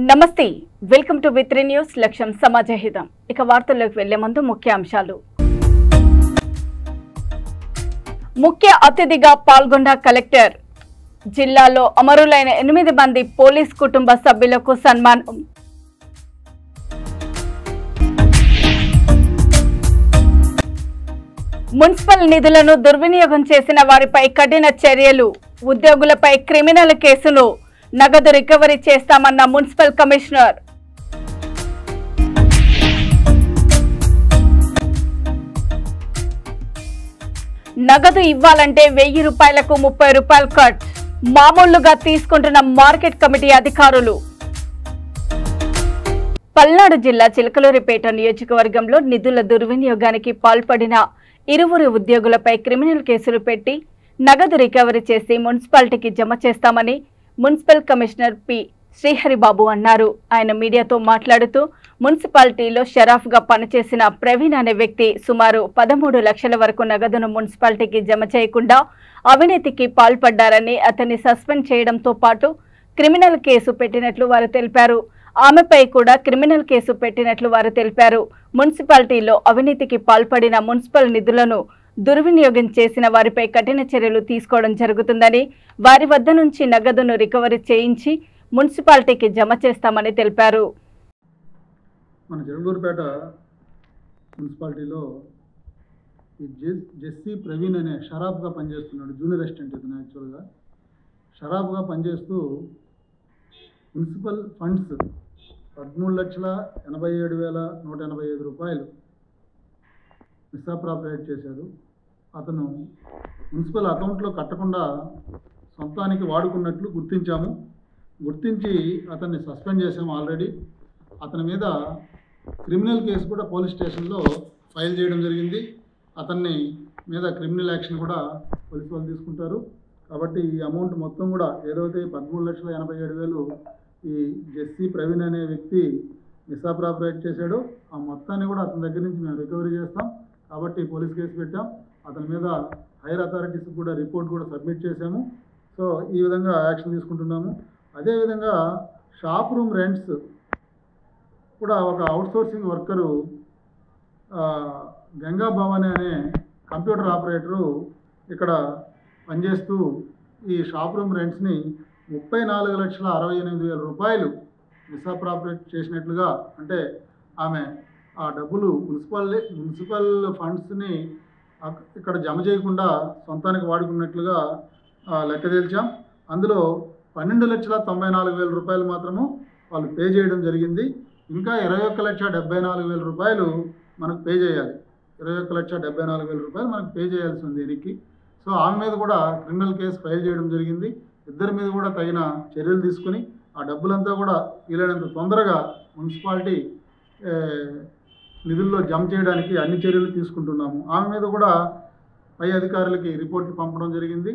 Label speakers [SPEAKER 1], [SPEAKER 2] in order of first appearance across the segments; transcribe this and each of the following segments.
[SPEAKER 1] నమస్తే welcome to వి3 news లక్ష్యం సమాజహితం ఇక వార్తల్లోకి వెళ్లే ముందు ముఖ్యాంశాలు ముఖ్య అతిథిగా పాల్గొన్న కలెక్టర్ జిల్లాలో అమరులైన 8 మంది పోలీస్ కుటుంబ సభ్యులకు సన్మానం మున్సిపల్ నిధులను దుర్వినియోగం చేసిన వారిపై కఠిన చర్యలు ఉద్యోగులపై క్రిమినల్ కేసును నగదు రికవరీ చేస్తామన్న మున్సిపల్ కమిషనర్ నగదు ఇవ్వాలంటే 1000 రూపాయలకు 30 రూపాయలు కట్ మామూలుగా తీసుకుంటున్న మార్కెట్ కమిటీ అధికారులు పల్నాడు జిల్లా చిలకలూరిపేట నియోజకవర్గంలో నిధుల దుర్వినియోగానికి పాల్పడిన 20 ఉద్యోగులపై క్రిమినల్ కేసులు పెట్టి నగదు రికవరీ చేసి మున్సిపాలిటీకి జమ చేస్తామని మున్సిపల్ కమిషనర్ పి శ్రీహరిబాబు అన్నారు. ఆయన మీడియాతో మాట్లాడుతూ మున్సిపాలిటీలో షరాఫ్గా పనిచేసిన ప్రవీణ్ అనే వ్యక్తి సుమారు 13 లక్షల వరకు నగదును మున్సిపాలిటీకి జమ చేయకుండా అవినీతికి పాల్పడ్డారని అతన్ని సస్పెండ్ చేయడంతో పాటు క్రిమినల్ కేసు పెట్టినట్లు వారు తెలిపారు. ఆమెపై కూడా క్రిమినల్ కేసు పెట్టినట్లు వారు తెలిపారు. మున్సిపాలిటీలో అవినీతికి పాల్పడిన మున్సిపల్ నిధులను దుర్వినియోగం చేసిన వారిపై కఠిన చర్యలు తీసుకోవడం జరుగుతుందని వారి వద్ద నుంచి నగదును రికవరీ చేయించి మున్సిపాలిటీకి జమ చేస్తామని తెలిపారు.
[SPEAKER 2] మన చిలకలూరిపేట మున్సిపాలిటీలో ఈ జెస్సీ ప్రవీణ్ అనే షరాబ్గా పనిచేస్తున్నాడు. జూనియర్ అసిస్టెంట్ ఇతను యాక్చువల్గా షరాబ్గా పనిచేస్తూ మున్సిపల్ ఫండ్స్ 13,87,185 రూపాయలు మిస్అప్రాప్రియేట్ చేశారు. అతను మున్సిపల్ అకౌంట్లో కట్టకుండా సొంతానికి వాడుకున్నట్లు గుర్తించి అతన్ని సస్పెండ్ చేసాము. ఆల్రెడీ అతని మీద క్రిమినల్ కేసు కూడా పోలీస్ స్టేషన్లో ఫైల్ చేయడం జరిగింది. అతన్ని మీద క్రిమినల్ యాక్షన్ కూడా పోలీసు వాళ్ళు తీసుకుంటారు. కాబట్టి ఈ అమౌంట్ మొత్తం కూడా ఏదైతే 13,87,000 ఈ జెస్సీ ప్రవీణ్ అనే వ్యక్తి మిస్అప్రాప్రియేట్ చేశాడో ఆ మొత్తాన్ని కూడా అతని దగ్గర నుంచి మేము రికవరీ చేస్తాం. కాబట్టి పోలీస్ కేసు పెట్టాం. అతని మీద హైయర్ అథారిటీస్ కూడా రిపోర్ట్ కూడా సబ్మిట్ చేశాము. సో ఈ విధంగా యాక్షన్ తీసుకుంటున్నాము. అదేవిధంగా షాప్ రూమ్ రెంట్స్ కూడా ఒక అవుట్సోర్సింగ్ వర్కరు గంగా భవాని అనే కంప్యూటర్ ఆపరేటరు ఇక్కడ పనిచేస్తూ ఈ షాప్ రూమ్ రెంట్స్ని 34,68,000 రూపాయలు మిస్అప్రాప్రియేట్ చేసినట్లుగా, అంటే ఆమె ఆ డబ్బులు మున్సిపల్ ఫండ్స్ని ఇక్కడ జమ చేయకుండా సొంతానికి వాడుకున్నట్లుగా లెక్క తేల్చాం. అందులో 12,94,000 రూపాయలు మాత్రము వాళ్ళు పే చేయడం జరిగింది. ఇంకా 21,74,000 రూపాయలు మనకు పే చేయాలి. 21,74,000 రూపాయలు మనకు పే చేయాల్సి ఉంది దీనికి. సో ఆమె మీద కూడా క్రిమినల్ కేసు ఫైల్ చేయడం జరిగింది. ఇద్దరి మీద కూడా తగిన చర్యలు తీసుకుని ఆ డబ్బులంతా కూడా వీలైనంత తొందరగా మున్సిపాలిటీ నిధుల్లో జమ చేయడానికి అన్ని చర్యలు తీసుకుంటున్నాము. ఆమె మీద కూడా పై అధికారులకి రిపోర్ట్లు పంపడం జరిగింది.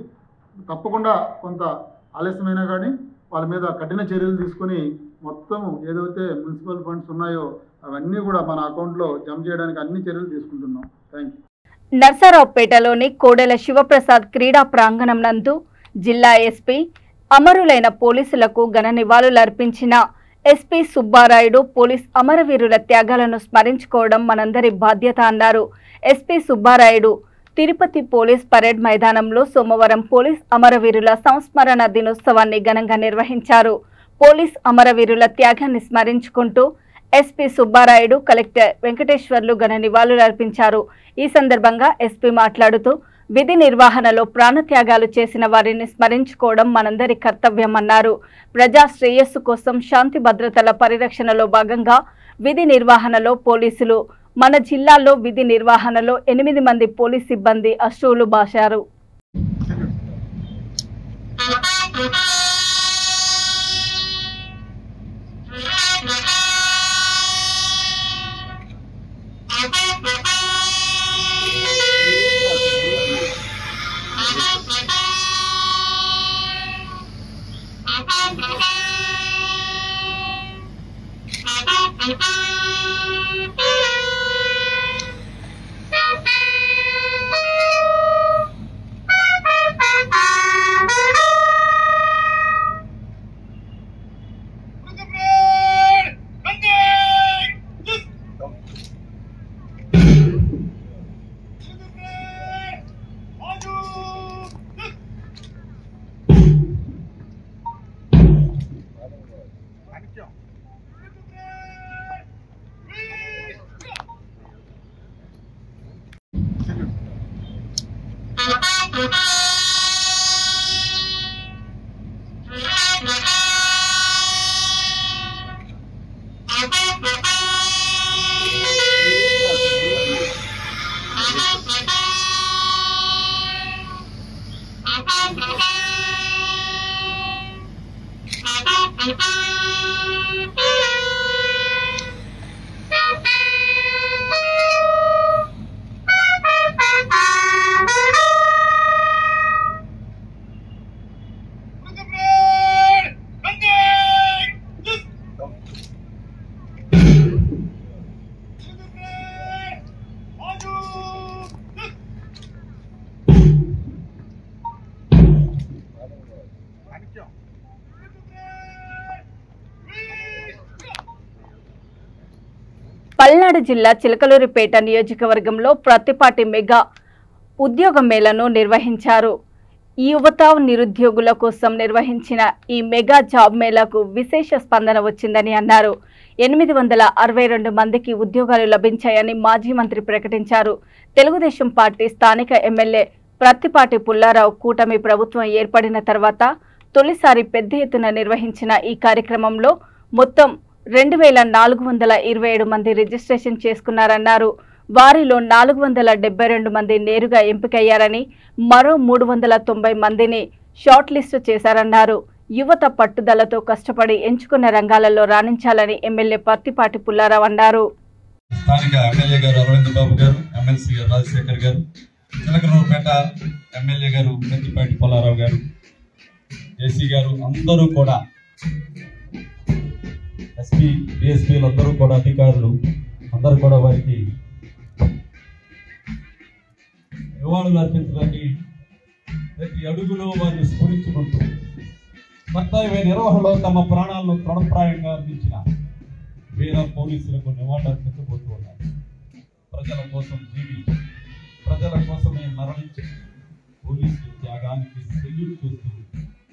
[SPEAKER 2] తప్పకుండా కొంత ఆలస్యమైనా కానీ వాళ్ళ మీద కఠిన చర్యలు తీసుకొని మొత్తం ఏదైతే మున్సిపల్ ఫండ్స్ ఉన్నాయో అవన్నీ కూడా మన అకౌంట్లో జమ చేయడానికి అన్ని చర్యలు తీసుకుంటున్నాం. Thank you.
[SPEAKER 1] నర్సారావుపేటలోని కోడెల శివప్రసాద్ క్రీడా ప్రాంగణం నందు జిల్లా ఎస్పీ అమరులైన పోలీసులకు ఘన నివాళులర్పించిన ఎస్పీ సుబ్బారాయుడు పోలీస్ అమరవీరుల త్యాగాలను స్మరించుకోవడం మనందరి బాధ్యత అన్నారు. SP Subbarayudu Tirupati police parade మైదానంలో సోమవారం పోలీస్ అమరవీరుల సంస్మరణ దినోత్సవాన్ని ఘనంగా నిర్వహించారు. పోలీస్ అమరవీరుల త్యాగాన్ని స్మరించుకుంటూ ఎస్పీ సుబ్బారాయుడు కలెక్టర్ వెంకటేశ్వర్లు ఘన నివాళులర్పించారు. ఈ సందర్భంగా ఎస్పీ మాట్లాడుతూ విధి నిర్వహణలో ప్రాణత్యాగాలు చేసిన వారిని స్మరించుకోవడం మనందరి కర్తవ్యమన్నారు. ప్రజా శ్రేయస్సు కోసం శాంతి భద్రతల పరిరక్షణలో భాగంగా విధి నిర్వహణలో పోలీసులు మన జిల్లాలో విధి నిర్వహణలో 8 మంది పోలీస్ సిబ్బంది అశ్రువులు బాశారు. పల్నాడు జిల్లా చిలకలూరిపేట నియోజకవర్గంలో ప్రతిపాటి మెగా ఉద్యోగ మేళను నిర్వహించారు. ఈ యువత నిరుద్యోగుల కోసం నిర్వహించిన ఈ మెగా జాబ్ మేళాకు విశేష స్పందన వచ్చిందని అన్నారు. 862 మందికి ఉద్యోగాలు లభించాయని మాజీ మంత్రి ప్రకటించారు. తెలుగుదేశం పార్టీ స్థానిక ఎమ్మెల్యే ప్రతిపాటి పుల్లారావు కూటమి ప్రభుత్వం ఏర్పడిన తర్వాత తొలిసారి పెద్ద ఎత్తున నిర్వహించిన ఈ కార్యక్రమంలో మొత్తం 2427 మంది రిజిస్ట్రేషన్ చేసుకున్నారన్నారు. వారిలో 472 మంది నేరుగా ఎంపికయ్యారని, మరో 390 మందిని షార్ట్ లిస్టు చేశారన్నారు. యువత పట్టుదలతో కష్టపడి ఎంచుకున్న రంగాలలో రాణించాలని ఎమ్మెల్యే పత్తిపాటి పుల్లారావు అన్నారు.
[SPEAKER 3] స్థానిక ఎమ్మెల్యే గారు అరవింద్ బాబు గారు, ఎమ్మెల్సీ గారు రాజశేఖర్ గారు, చిలకలూరుపేట ఎమ్మెల్యే గారు పత్తిపాటి పుల్లారావు గారు, జేసీ గారు అందరూ కూడా, ఎస్పీ డిఎస్పీలు అందరూ కూడా, అధికారులు అందరూ కూడా వారికి నివాళులు అర్పించడానికి ప్రతి అడుగులో వారిని స్ఫురించుకుంటూ కర్తవ్య నిర్వహణలో తమ ప్రాణాలను తృణప్రాయంగా అందించిన వీర పోలీసులకు నివాళులు అర్పించబోతూ ఉన్నారు. ప్రజల కోసం జీవించి ప్రజల కోసమే మరణించి పోలీసుల త్యాగానికి సెల్యూట్ చేస్తూ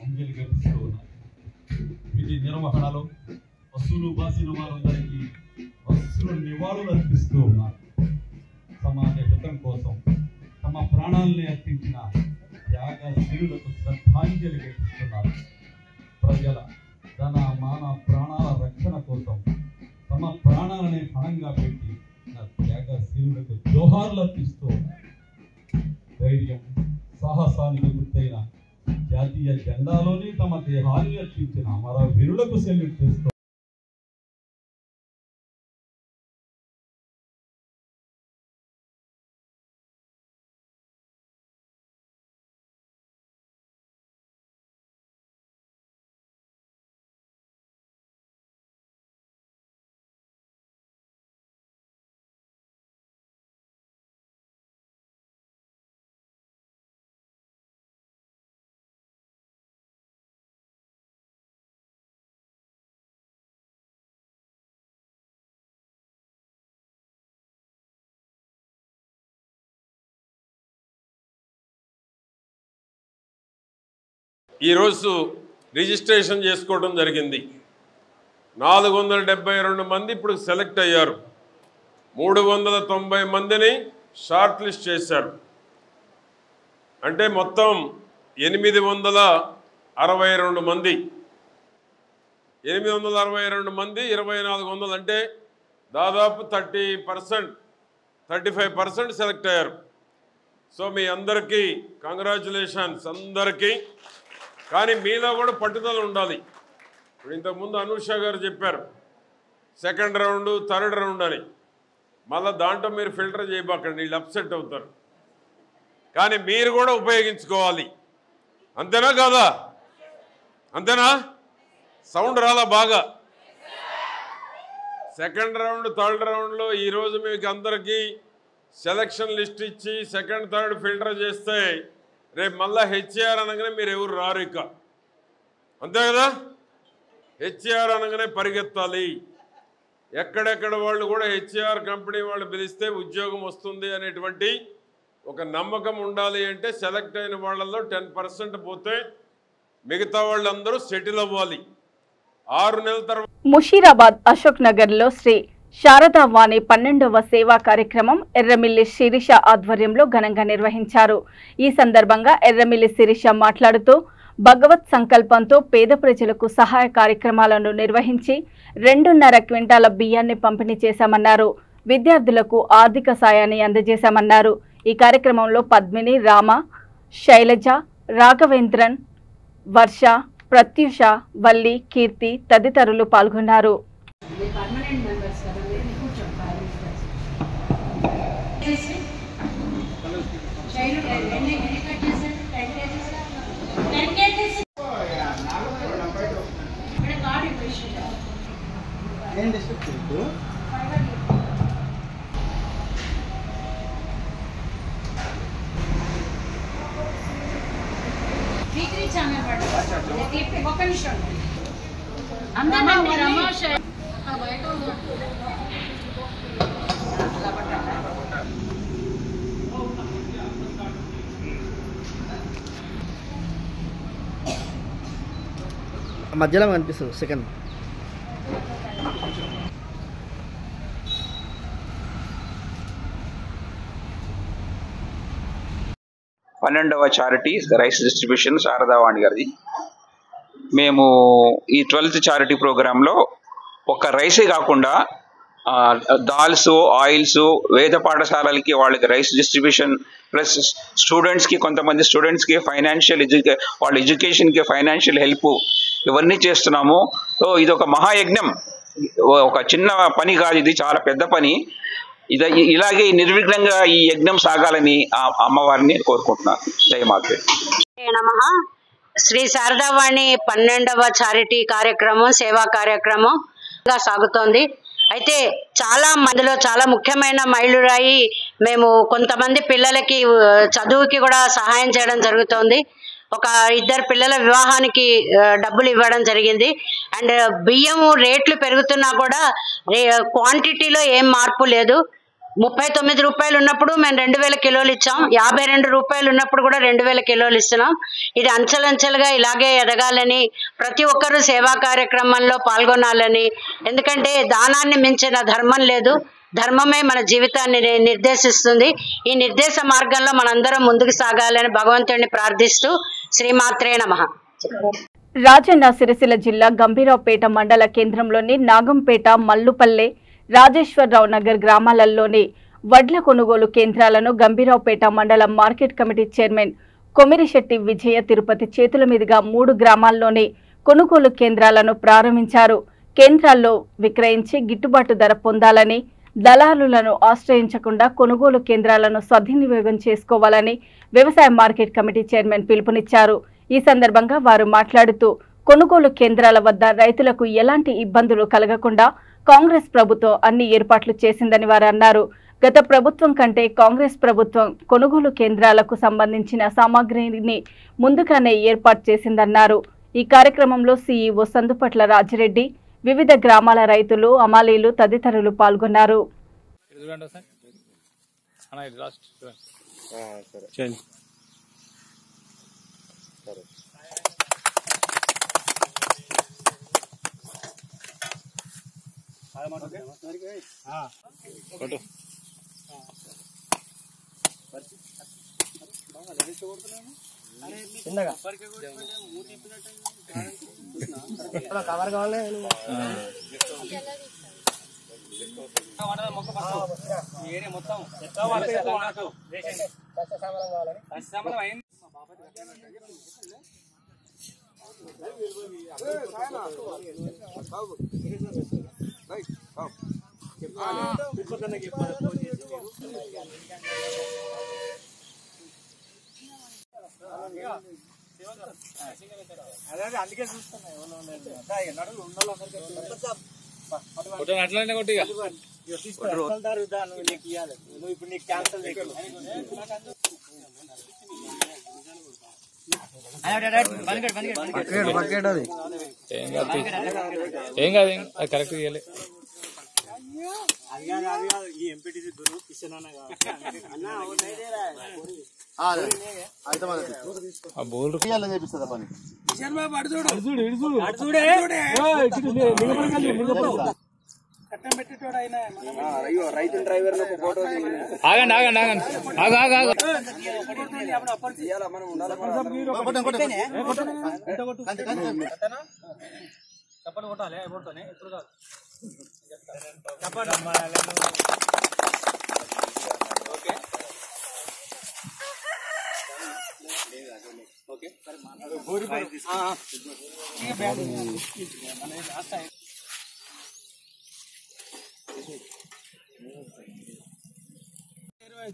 [SPEAKER 3] అంజలి ఘటిస్తూ ఉన్నారు. విధి నిర్వహణలో వసూలు బాసిన వారందరికీ వసూలు నివాళులు అర్పిస్తూ ఉన్నారు. సమాజ హితం కోసం తమ ప్రాణాలని అర్పించిన త్యాగశీలులకు శ్రద్ధాంజలి ఘటిస్తున్నారు. ప్రజల ధన మాన ప్రాణాల రక్షణ కోసం తమ ప్రాణాలని పణంగా పెట్టి త్యాగశీలులకు జోహార్లు అర్పిస్తూ ఉన్నారు. ధైర్యం సాహసానికి గుర్తైన జాతీయ జెండాలోని తమ దేహాన్ని అర్పించిన అమర వీరులకు సెల్యూట్ చేస్తూ
[SPEAKER 4] ఈరోజు రిజిస్ట్రేషన్ చేసుకోవడం జరిగింది. 472 మంది ఇప్పుడు సెలెక్ట్ అయ్యారు. 390 మందిని షార్ట్ లిస్ట్ చేశారు. అంటే మొత్తం 862 మంది. 862 మంది 2400 అంటే దాదాపు 35% సెలెక్ట్ అయ్యారు. సో మీ అందరికీ కంగ్రాచులేషన్స్ అందరికీ. కానీ మీలో కూడా పట్టుదల ఉండాలి. ఇప్పుడు ఇంతకుముందు అనూష గారు చెప్పారు సెకండ్ రౌండ్ థర్డ్ రౌండ్ అని. మళ్ళీ దాంట్లో మీరు ఫిల్టర్ చేయబాకండి, వీళ్ళు అప్సెట్ అవుతారు. కానీ మీరు కూడా ఉపయోగించుకోవాలి. అంతేనా కాదా? అంతేనా? సౌండ్ రాలా బాగా? సెకండ్ రౌండ్ థర్డ్ రౌండ్లో ఈరోజు మీకు అందరికీ సెలక్షన్ లిస్ట్ ఇచ్చి సెకండ్ థర్డ్ ఫిల్టర్ చేస్తే రేపు మళ్ళీ హెచ్ఏఆర్ అనగానే మీరు ఎవరు రారు ఇక. అంతే కదా? హెచ్ఏఆర్ అనగానే పరిగెత్తాలి. ఎక్కడెక్కడ వాళ్ళు కూడా హెచ్ఏఆర్ కంపెనీ వాళ్ళు పిలిస్తే ఉద్యోగం వస్తుంది అనేటువంటి ఒక నమ్మకం ఉండాలి. అంటే సెలెక్ట్ అయిన వాళ్ళల్లో 10% పోతే మిగతా వాళ్ళందరూ సెటిల్ అవ్వాలి. 6 నెలల తర్వాత
[SPEAKER 1] ముషీరాబాద్ అశోక్ నగర్లో శ్రీ శారదా వాణి 12వ సేవా కార్యక్రమం ఎర్రమిల్లి శిరీష ఆధ్వర్యంలో ఘనంగా నిర్వహించారు. ఈ సందర్భంగా ఎర్రమిల్లి శిరీష మాట్లాడుతూ భగవత్ సంకల్పంతో పేద ప్రజలకు సహాయ కార్యక్రమాలను నిర్వహించి 2.5 క్వింటాల బియ్యాన్ని పంపిణీ చేశామన్నారు. విద్యార్థులకు ఆర్థిక సాయాన్ని అందజేశామన్నారు. ఈ కార్యక్రమంలో పద్మిని, రామ, శైలజ, రాఘవేంద్రన్, వర్ష, ప్రత్యూష, వల్లి, కీర్తి తదితరులు పాల్గొన్నారు.
[SPEAKER 5] మధ్యలో కనిపిస్తుంది సెకండ్.
[SPEAKER 6] పన్నెండవ చారిటీ రైస్ డిస్ట్రిబ్యూషన్ శారదా వాణి గారిది. మేము ఈ 12th చారిటీ ప్రోగ్రాంలో ఒక రైసే కాకుండా దాల్స్, ఆయిల్స్, వేద పాఠశాలలకి వాళ్ళకి రైస్ డిస్ట్రిబ్యూషన్ ప్లస్ స్టూడెంట్స్కి, కొంతమంది స్టూడెంట్స్కి ఫైనాన్షియల్ వాళ్ళ ఎడ్యుకేషన్కి ఫైనాన్షియల్ హెల్ప్ ఇవన్నీ చేస్తున్నాము. సో ఇది ఒక మహాయజ్ఞం, ఒక చిన్న పని కాదు, ఇది చాలా పెద్ద పని. ఇలాగే నిర్విఘ్నంగా ఈ యజ్ఞం సాగాలని అమ్మవారిని కోరుకుంటున్నాను. జై మాతే
[SPEAKER 7] నమః. శ్రీ శారదావాణి 12వ చారిటీ కార్యక్రమం, సేవా కార్యక్రమం సాగుతోంది. అయితే చాలా మందిలో చాలా ముఖ్యమైన మైలురాయి, మేము కొంతమంది పిల్లలకి చదువుకి కూడా సహాయం చేయడం జరుగుతోంది. ఒక 2 పిల్లల వివాహానికి డబ్బులు ఇవ్వడం జరిగింది. అండ్ బియ్యం రేట్లు పెరుగుతున్నా కూడా క్వాంటిటీలో ఏం మార్పు లేదు. 39 రూపాయలు ఉన్నప్పుడు మేము 2000 కిలోలు ఇచ్చాం. 52 రూపాయలు ఉన్నప్పుడు కూడా 2000 కిలోలు ఇస్తున్నాం. ఇది అంచెలంచెలుగా ఇలాగే ఎదగాలని, ప్రతి ఒక్కరూ సేవా కార్యక్రమంలో పాల్గొనాలని, ఎందుకంటే దానాన్ని మించిన ధర్మం లేదు. ధర్మమే మన జీవితాన్ని నిర్దేశిస్తుంది. ఈ నిర్దేశ మార్గంలో మనందరం ముందుకు సాగాలని భగవంతుడిని ప్రార్థిస్తూ శ్రీమాత్రే నమః.
[SPEAKER 1] రాజన్న సిరిసిల్ల జిల్లా గంభీరావుపేట మండల కేంద్రంలోని నాగంపేట, మల్లుపల్లె, రాజేశ్వరరావు నగర్ గ్రామాలలోని వడ్ల కొనుగోలు కేంద్రాలను గంభీరావుపేట మండల మార్కెట్ కమిటీ చైర్మన్ కొమిరిశెట్టి విజయ తిరుపతి చేతుల మీదుగా 3 గ్రామాల్లోని కొనుగోలు కేంద్రాలను ప్రారంభించారు. కేంద్రాల్లో విక్రయించి గిట్టుబాటు ధర పొందాలని, దళారులను ఆశ్రయించకుండా కొనుగోలు కేంద్రాలను సద్వినియోగం చేసుకోవాలని వ్యవసాయ మార్కెట్ కమిటీ చైర్మన్ పిలుపునిచ్చారు. ఈ సందర్భంగా వారు మాట్లాడుతూ కొనుగోలు కేంద్రాల వద్ద రైతులకు ఎలాంటి ఇబ్బందులు కలగకుండా కాంగ్రెస్ ప్రభుత్వం అన్ని ఏర్పాట్లు చేసిందని వారు అన్నారు. గత ప్రభుత్వం కంటే కాంగ్రెస్ ప్రభుత్వం కొనుగోలు కేంద్రాలకు సంబంధించిన సామాగ్రిని ముందుగానే ఏర్పాటు చేసిందన్నారు. ఈ కార్యక్రమంలో సీఈఓ సందుపట్ల రాజిరెడ్డి, వివిధ గ్రామాల రైతులు, అమాలీలు తదితరులు పాల్గొన్నారు.
[SPEAKER 5] కవర్ కావాలి. అందుకే చూస్తున్నా అట్లనే కొట్టిగా ఇప్పుడు నీకు క్యాన్సల్ ఏం కాదు అది కరెక్ట్ చేయాలి. ఈ ఎంపీటీసీ గురు కిషన్ అన్న చేపిస్తుందా పని ఆగండి ఆగండి ఆగండి ఆగు ఆగు ఆగు చప్పటి కొట్టాలి కొడుతూనే ఇప్పుడు కాదు చప్పటి ఓకే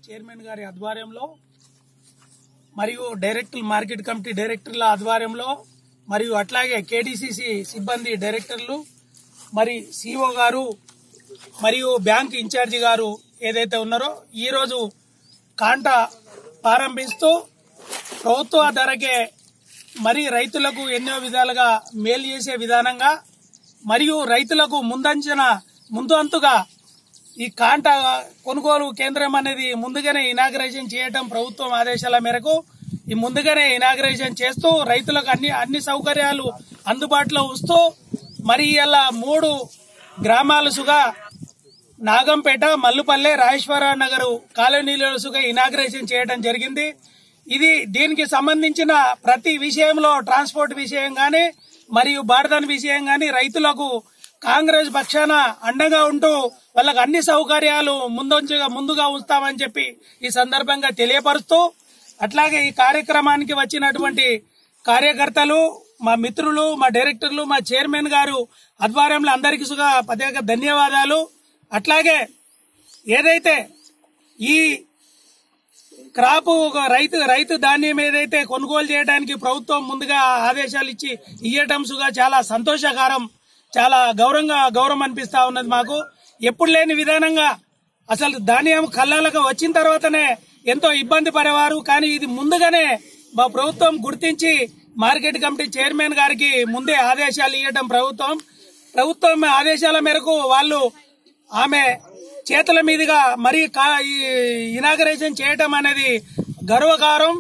[SPEAKER 8] చైర్మన్ గారి ఆధ్వర్యంలో మరియు మార్కెట్ కమిటీ డైరెక్టర్ల ఆధ్వర్యంలో మరియు అట్లాగే కేడీసీసీ సిబ్బంది డైరెక్టర్లు మరి సిఓ గారు మరియు బ్యాంక్ ఇన్ఛార్జి గారు ఏదైతే ఉన్నారో ఈరోజు కాంటా ప్రారంభిస్తూ ప్రభుత్వ ధరకే మరి రైతులకు ఎన్నో విధాలుగా మేలు చేసే విధానంగా మరియు రైతులకు ముందంతుగా ఈ కాంటా కొనుగోలు కేంద్రం అనేది ముందుగానే ఇనాగరేషన్ చేయడం ప్రభుత్వం ఆదేశాల మేరకు ఈ ముందుగానే ఇనాగరేషన్ చేస్తూ రైతులకు అన్ని సౌకర్యాలు అందుబాటులో ఉంచుతూ మరి ఇలా 3 గ్రామాలుగా నాగంపేట, మల్లుపల్లె, రాజేశ్వర నగర్ కాలనీలుగా ఇనాగరేషన్ చేయడం జరిగింది. దీనికి సంబంధించిన ప్రతి విషయంలో ట్రాన్స్పోర్ట్ విషయం గాని మరియు బార్దన్ విషయం గాని రైతులకు కాంగ్రెస్ పక్షాన అండగా ఉంటూ వాళ్ళకి అన్ని సౌకర్యాలు ముందుగా ఉంచుతామని చెప్పి ఈ సందర్భంగా తెలియపరుస్తూ అట్లాగే ఈ కార్యక్రమానికి వచ్చినటువంటి కార్యకర్తలు, మా మిత్రులు, మా డైరెక్టర్లు, మా చైర్మన్ గారు ఆధ్వర్యంలో అందరికీ ప్రత్యేక ధన్యవాదాలు. అట్లాగే ఏదైతే ఈ క్రాప్ రైతు ధాన్యం ఏదైతే కొనుగోలు చేయడానికి ప్రభుత్వం ముందుగా ఆదేశాలు ఇవ్వటం చాలా సంతోషకరం, చాలా గౌరవం అనిపిస్తా ఉన్నది మాకు. ఎప్పుడు లేని విధానంగా అసలు ధాన్యం కళ్ళాలకు వచ్చిన తర్వాతనే ఎంతో ఇబ్బంది పడేవారు. కానీ ఇది ముందుగానే మా ప్రభుత్వం గుర్తించి మార్కెట్ కమిటీ చైర్మన్ గారికి ముందే ఆదేశాలు ఇవ్వడం ప్రభుత్వం ఆదేశాల మేరకు వాళ్ళు ఆమె చేతుల మీదుగా మరి ఇనాగరేషన్ చేయటం అనేది గర్వకారం.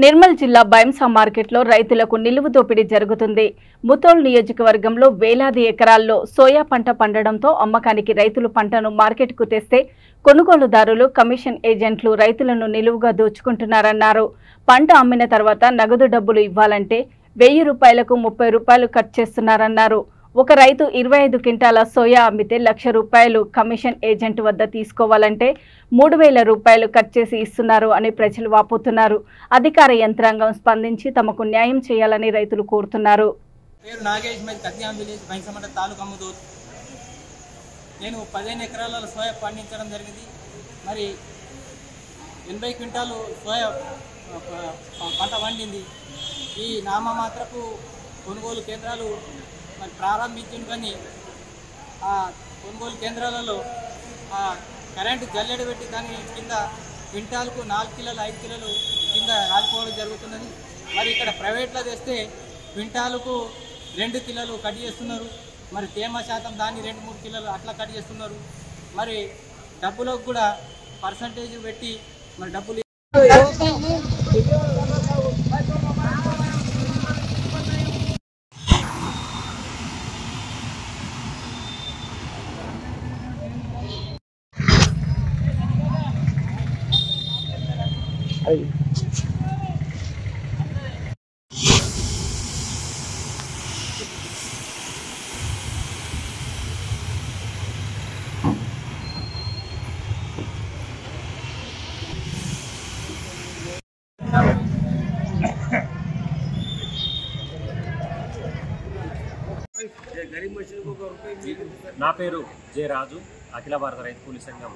[SPEAKER 1] నిర్మల్ జిల్లా బైంసా మార్కెట్లో రైతులకు నిలువు దోపిడీ జరుగుతుంది. ముతోల్ నియోజకవర్గంలో వేలాది ఎకరాల్లో సోయా పంట పండడంతో అమ్మకానికి రైతులు పంటను మార్కెట్కు తెస్తే కొనుగోలుదారులు, కమిషన్ ఏజెంట్లు రైతులను నిలువుగా దోచుకుంటున్నారన్నారు. పంట అమ్మిన తర్వాత నగదు డబ్బులు ఇవ్వాలంటే 1000 రూపాయలకు 30 రూపాయలు కట్ చేస్తున్నారన్నారు. ఒక రైతు 25 క్వింటాల సోయా అమ్మితే 1,00,000 రూపాయలు కమిషన్ ఏజెంట్ వద్ద తీసుకోవాలంటే 3,000 రూపాయలు కట్ చేసి ఇస్తున్నారు అని ప్రజలు వాపోతున్నారు. అధికార యంత్రాంగం స్పందించి తమకు న్యాయం చేయాలని రైతులు కోరుతున్నారు.
[SPEAKER 9] నేను 15 ఎకరాల సోయా పండించడం జరిగింది. మరి 80 క్వింటాలు సోయా పంట పండింది. ఈ నామమాత్రపు కొనుగోలు కేంద్రాలు మరి ప్రారంభించింది. కానీ ఆ కొనుగోలు కేంద్రాలలో కరెంటు జల్లెడ పెట్టి దాని కింద క్వింటాల్కు 4 కిలోలు 5 కిలోలు కింద రాలిపోవడం జరుగుతున్నది. మరి ఇక్కడ ప్రైవేట్లో తెస్తే క్వింటాలకు 2 కిలోలు కట్ చేస్తున్నారు. మరి తేమ శాతం దాన్ని 2-3 కిలోలు అట్లా కట్ చేస్తున్నారు. మరి డబ్బులకు కూడా పర్సంటేజ్ పెట్టి మరి డబ్బులు
[SPEAKER 10] నా పేరు జె రాజు, అఖిల భారత రైతు కూలీ సంఘం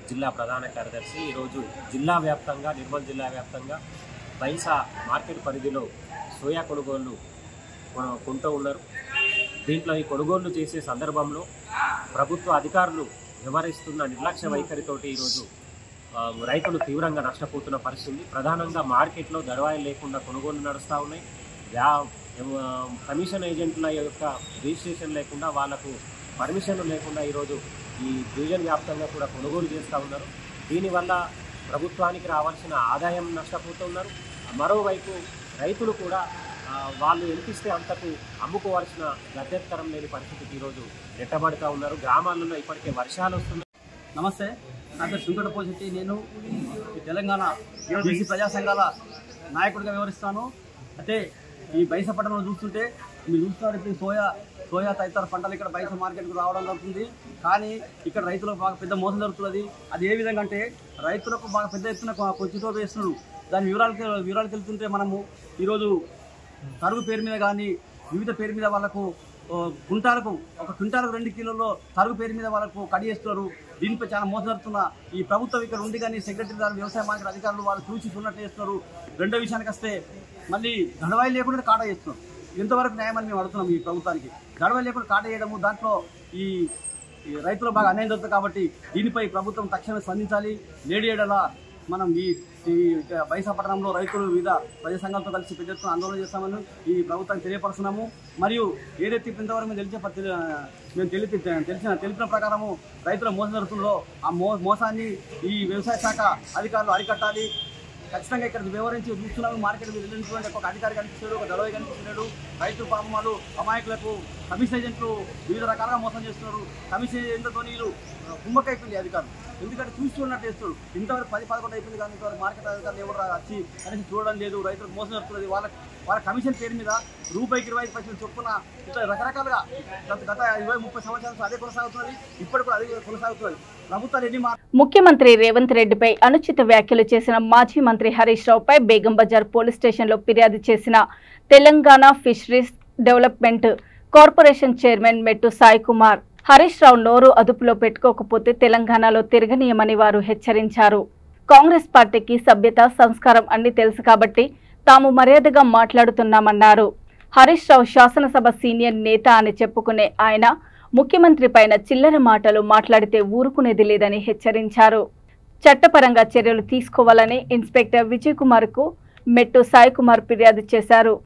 [SPEAKER 10] జిల్లా ప్రధాన కార్యదర్శి. ఈరోజు జిల్లా వ్యాప్తంగా, నిర్మల్ జిల్లా వ్యాప్తంగా బైంసా మార్కెట్ పరిధిలో సోయా కొనుగోళ్లు కొంటూ ఉన్నారు. దీంట్లో ఈ కొనుగోళ్లు చేసే సందర్భంలో ప్రభుత్వ అధికారులు వ్యవహరిస్తున్న నిర్లక్ష్య వైఖరితోటి ఈరోజు రైతులు తీవ్రంగా నష్టపోతున్న పరిస్థితి. ప్రధానంగా మార్కెట్లో దరవాయిలు లేకుండా కొనుగోళ్లు నడుస్తూ ఉన్నాయి. కమిషన్ ఏజెంట్ల యొక్క రిజిస్ట్రేషన్ లేకుండా, వాళ్లకు పర్మిషన్లు లేకుండా ఈరోజు ఈ డివిజన్ వ్యాప్తంగా కూడా కొనుగోలు చేస్తూ ఉన్నారు. దీనివల్ల ప్రభుత్వానికి రావాల్సిన ఆదాయం నష్టపోతున్నారు. మరోవైపు రైతులు కూడా వాళ్ళు ఎంతిస్తే అంతకు అమ్ముకోవాల్సిన గత్యంతరం లేని పరిస్థితికి ఈరోజు నెట్టబడుతూ ఉన్నారు. గ్రామాలలో ఇప్పటికే వర్షాలు వస్తున్నాయి.
[SPEAKER 11] నమస్తే, నా పేరు శంకర పోషెట్టి. నేను ఈ తెలంగాణ బీసీ ప్రజా సంఘాల నాయకుడిగా వివరిస్తాను. అయితే ఈ బైస పట్టణంలో చూస్తుంటే మీరు చూస్తున్నారు, ఇప్పుడు సోయా తదితర పంటలు ఇక్కడ బైస మార్కెట్కు రావడం జరుగుతుంది. కానీ ఇక్కడ రైతులకు బాగా పెద్ద మోసం జరుగుతుంది. అది ఏ విధంగా అంటే రైతులకు బాగా పెద్ద ఎత్తున కొంచెంతో వేస్తున్నారు. దాని వివరాలు తెలుస్తుంటే మనము ఈరోజు తరుగు పేరు మీద కానీ వివిధ పేరు మీద వాళ్ళకు క్వింటాలకు 2 కిలోల్లో తరుగు పేరు మీద వాళ్ళకు కడి చేస్తున్నారు. దీనిపై చాలా మోసం జరుగుతున్న ఈ ప్రభుత్వం ఇక్కడ ఉంది కానీ సెక్రటరీ గారు వ్యవసాయ మార్కెట్ అధికారులు వాళ్ళు చూసి చూడట్లు చేస్తున్నారు. రెండో విషయానికి వస్తే మళ్ళీ గడవాయి లేకుండా కాటా చేస్తున్నారు. ఎంతవరకు న్యాయమని మేము అడుగుతున్నాం ఈ ప్రభుత్వానికి. గడవాయి లేకుండా కాటా చేయడము, దాంట్లో ఈ రైతులు బాగా అన్యాయం జరుగుతుంది. కాబట్టి దీనిపై ప్రభుత్వం తక్షణమే స్పందించాలి. లేడీ ఏడలా మనం ఈ బైస పట్టణంలో రైతులు వివిధ ప్రజా సంఘాలతో కలిసి పెద్ద ఎత్తున ఆందోళన చేస్తామని ఈ ప్రభుత్వాన్ని తెలియపరుస్తున్నాము. మరియు ఏదైతే ఇంతవరకు మేము తెలిపిన ప్రకారము రైతుల మోసం జరుగుతుందో ఆ మోసాన్ని ఈ వ్యవసాయ శాఖ అధికారులు అరికట్టాలి. ఖచ్చితంగా ఇక్కడ వివరించి చూస్తున్నాము. మార్కెట్ వెళ్ళినటువంటి ఒక అధికారి కనిపిస్తున్నాడు, ఒక దళాయి కనిపిస్తున్నాడు. రైతు పాపమాలు అమాయకులకు కమిషన్ ఏజెంట్లు వివిధ రకాలుగా మోసం చేస్తున్నారు. కమిషన్ ఏజెంట్లతో వీళ్ళు కుమ్మకైపోయింది అధికారులు. ఎందుకంటే చూస్తున్నట్టు చేస్తారు. ఇంతవరకు 10-11 అయిపోయింది కానీ ఇంతవరకు మార్కెట్ అధికారులు ఎవరు వచ్చి కనీసం చూడడం లేదు. రైతులకు మోసం జరుగుతుంది. వాళ్ళ కమిషన్ పేరు మీద రూపాయికి 25 పైసలు చొప్పున ఇట్లా రకరకాలుగా గత 20-30 సంవత్సరాలు అదే కొనసాగుతున్నది. ఇప్పటికి కూడా అదే కొనసాగుతున్నది. ప్రభుత్వాలు ఎన్ని
[SPEAKER 1] ముఖ్యమంత్రి రేవంత్ రెడ్డిపై అనుచిత వ్యాఖ్యలు చేసిన మాజీ మంత్రి హరీష్ రావుపై బేగం బజార్ పోలీస్ స్టేషన్లో ఫిర్యాదు చేసిన Telangana fisheries development corporation chairman మెట్టు సాయి కుమార్, హరీష్ రావు నోరు అదుపులో పెట్టుకోకపోతే తెలంగాణలో తిరగనీయమని వారు హెచ్చరించారు. కాంగ్రెస్ పార్టీకి సభ్యత, సంస్కారం అన్ని తెలుసు కాబట్టి తాము మర్యాదగా మాట్లాడుతున్నామన్నారు. హరీష్ రావు శాసనసభ సీనియర్ నేత అని చెప్పుకునే ఆయన ముఖ్యమంత్రి పైన చిల్లర మాటలు మాట్లాడితే ఊరుకునేది లేదని హెచ్చరించారు. చట్టపరంగా చర్యలు తీసుకోవాలని ఇన్స్పెక్టర్ విజయ్ కుమార్ కు మెట్టు సాయి కుమార్ ఫిర్యాదు చేశారు.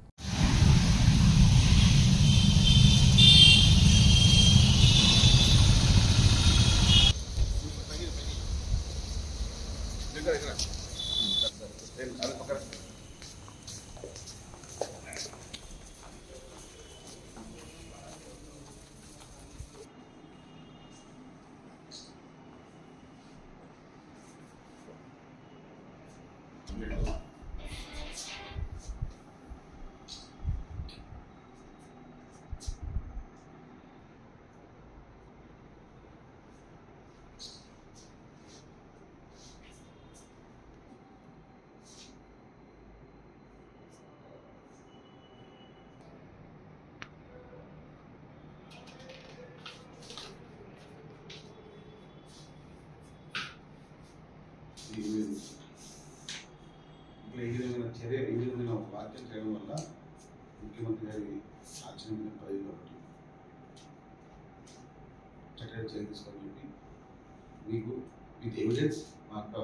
[SPEAKER 12] ఈ విధమైన చర్య ఈ విధమైన వాక్యం చేయడం వల్ల ముఖ్యమంత్రి గారి ఆచరణ పదవిలో చర్య తీసుకోవాలని చెప్పి మీకు విత్ ఎవిడెన్స్ మాకు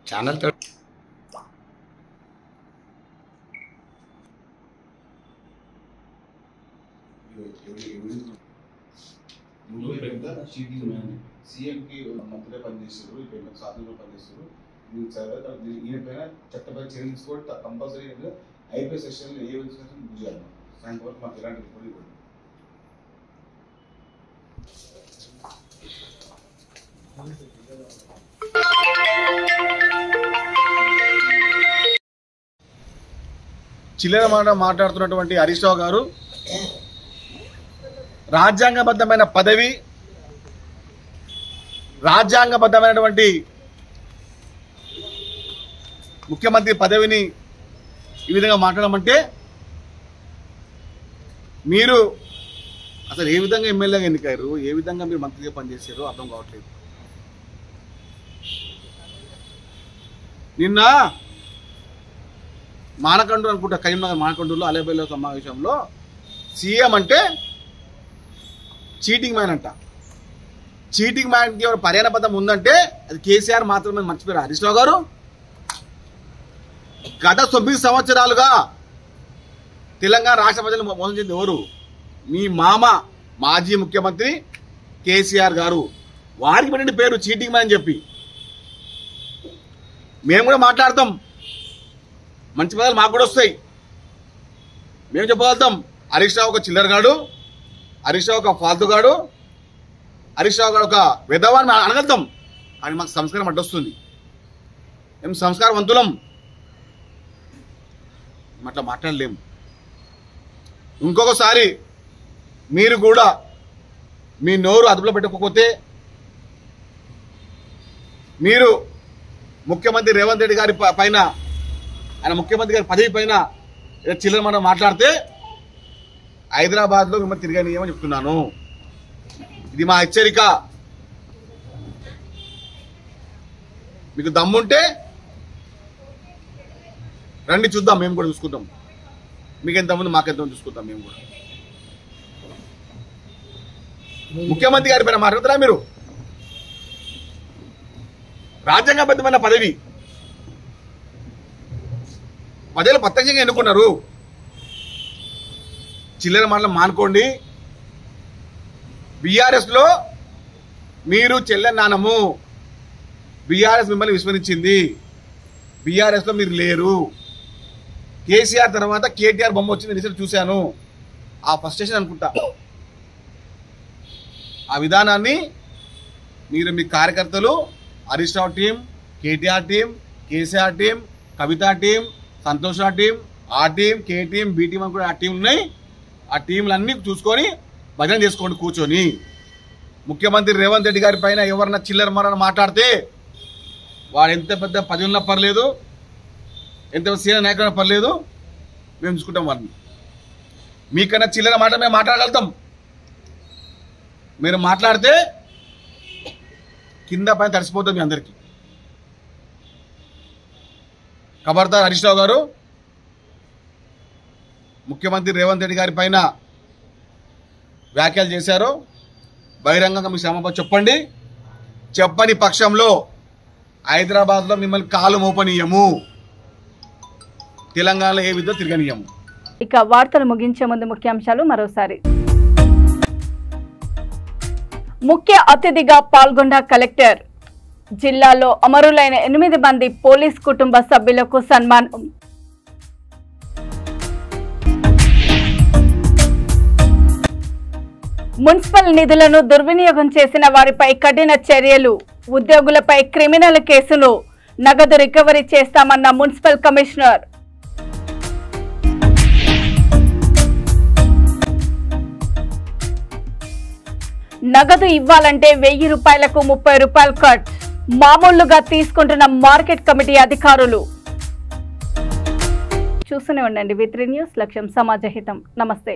[SPEAKER 13] ఛానల్
[SPEAKER 12] చీటింగ్ మ్యాన్ సీఎంకి మంత్రిగా పనిచేస్తారు, ఇప్పుడు సాధనలో పనిచేస్తారు. మీరు చదివే ఈయన పైన చట్టపై చర్యలు తీసుకోవడం కంపల్సరీ ఐపీఎస్ సెక్షన్లో ఏ సెక్షన్ బుక్ చేయాలి. సాయంత్రం వరకు మాకు ఎలాంటి రిపోర్ట్ ఇవ్వండి.
[SPEAKER 2] చిల్లర మాట మాట్లాడుతున్నటువంటి హరీష్ రావు గారు రాజ్యాంగబద్ధమైన పదవి, రాజ్యాంగబద్ధమైనటువంటి ముఖ్యమంత్రి పదవిని ఈ విధంగా మాట్లాడమంటే మీరు అసలు ఏ విధంగా ఎమ్మెల్యేగా ఎన్నికయ్యారు, ఏ విధంగా మీరు మంత్రిగా పనిచేశారో అర్థం కావట్లేదు. నిన్న మానకొండూరు అనుకుంటా, కరీంనగర్ మానకొండూరులో అలేబెల్ల సమావేశంలో సీఎం అంటే చీటింగ్ మ్యాన్ అంట. చీటింగ్ మ్యాన్కి ఎవరు పర్యాణ పదం ఉందంటే అది కేసీఆర్ మాత్రమే. మర్చిపోయారు హరీష్ రావు గారు.
[SPEAKER 14] గత 9 సంవత్సరాలుగా తెలంగాణ రాష్ట్ర ప్రజలు మోసం చేసింది ఎవరు? మీ మామ మాజీ ముఖ్యమంత్రి కేసీఆర్ గారు. వారికి పెట్టిన పేరు చీటింగ్ మ్యాన్ అని చెప్పి. మేము కూడా మాట్లాడతాం, మంచి పదాలు మాకు కూడా వస్తాయి. మేము చెప్పగలుగుతాం, హరీష్ రావు ఒక చిల్లరగాడు, హరీష్ రావు ఒక ఫాల్తుగాడు, హరీష్ రావు గారు ఒక విధవాన్ని అనగలుగుతాం. అని మాకు సంస్కారం అడ్డొస్తుంది. మేము సంస్కారవంతులం, అట్లా మాట్లాడలేము. ఇంకొకసారి మీరు కూడా మీ నోరు అదుపులో పెట్టుకోకపోతే, మీరు ముఖ్యమంత్రి రేవంత్ రెడ్డి గారి పైన, ఆయన ముఖ్యమంత్రి గారి పదవి పైన చిల్లర మనం మాట్లాడితే హైదరాబాద్లో మిమ్మల్ని తిరగనీయమని చెప్తున్నాను. ఇది మా హెచ్చరిక. మీకు దమ్ముంటే రండి, చూద్దాం. మేము కూడా చూసుకుంటాం. మీకెంత ముందు మాకెంతమంది చూసుకుంటాం. మేము కూడా ముఖ్యమంత్రి గారి పైన మాట్లాడతారా? మీరు రాజ్యాంగబద్ధమైన పదవి, ప్రజలు ప్రత్యక్షంగా ఎన్నుకున్నారు. చిల్లర మాటలు మానుకోండి. బీఆర్ఎస్ లో మీరు చెల్లెనానము. బీఆర్ఎస్ మిమ్మల్ని విస్మరించింది. బీఆర్ఎస్ లో మీరు లేరు. కేసీఆర్ తర్వాత కేటీఆర్ బొమ్మ వచ్చింది, రిజల్ట్ చూశాను. ఆ ఫ్రస్ట్రేషన్ అనుకుంటా. ఆ విధానాన్ని మీరు మీ కార్యకర్తలు, Harish Rao team, KTR team, KCR team, Kavitha team, Santosh Rao team, ఆ team, K team, B team అని కూడా ఆ టీంలు ఉన్నాయి. ఆ టీంలన్నీ చూసుకొని భజన చేసుకోండి కూర్చొని. ముఖ్యమంత్రి రేవంత్ రెడ్డి గారి పైన ఎవరన్నా చిల్లర మరణ మాట్లాడితే, వాడు ఎంత పెద్ద పదవి ఉన్నా పర్లేదు, ఎంత సీనియర్ నాయకుడినా పర్లేదు, మేము చూసుకుంటాం వారిని. మీకన్నా చిల్లర మాట మేము మాట్లాడగలుగుతాం. మీరు మాట్లాడితే కింద పైన తడిసిపోతుంది మీ అందరికీ. ఖబర్దార్ హరీష్ రావు గారు, ముఖ్యమంత్రి రేవంత్ రెడ్డి గారి పైన వ్యాఖ్యలు చేశారు. బహిరంగంగా మీ క్షమాపణ చెప్పండి. చెప్పని పక్షంలో హైదరాబాద్లో మిమ్మల్ని కాలు మోపనీయము, తెలంగాణలో ఏ విధంగా తిరగనీయము.
[SPEAKER 1] ఇక వార్తలు ముగించే ముందు ముఖ్యాంశాలు మరోసారి. ముఖ్య అతిథిగా పాల్గొన్న కలెక్టర్. జిల్లాలో అమరులైన 8 మంది పోలీస్ కుటుంబ సభ్యులకు సన్మానం. మున్సిపల్ నిధులను దుర్వినియోగం చేసిన వారిపై కఠిన చర్యలు. ఉద్యోగులపై క్రిమినల్ కేసును, నగదు రికవరీ చేస్తామన్న మున్సిపల్ కమిషనర్. నగదు ఇవ్వాలంటే 1000 రూపాయలకు 30 రూపాయలు కట్. మామూలుగా తీసుకుంటున్న మార్కెట్ కమిటీ అధికారులు. చూస్తూనే ఉండండి V3 న్యూస్. లక్ష్యం సమాజహితం. నమస్తే.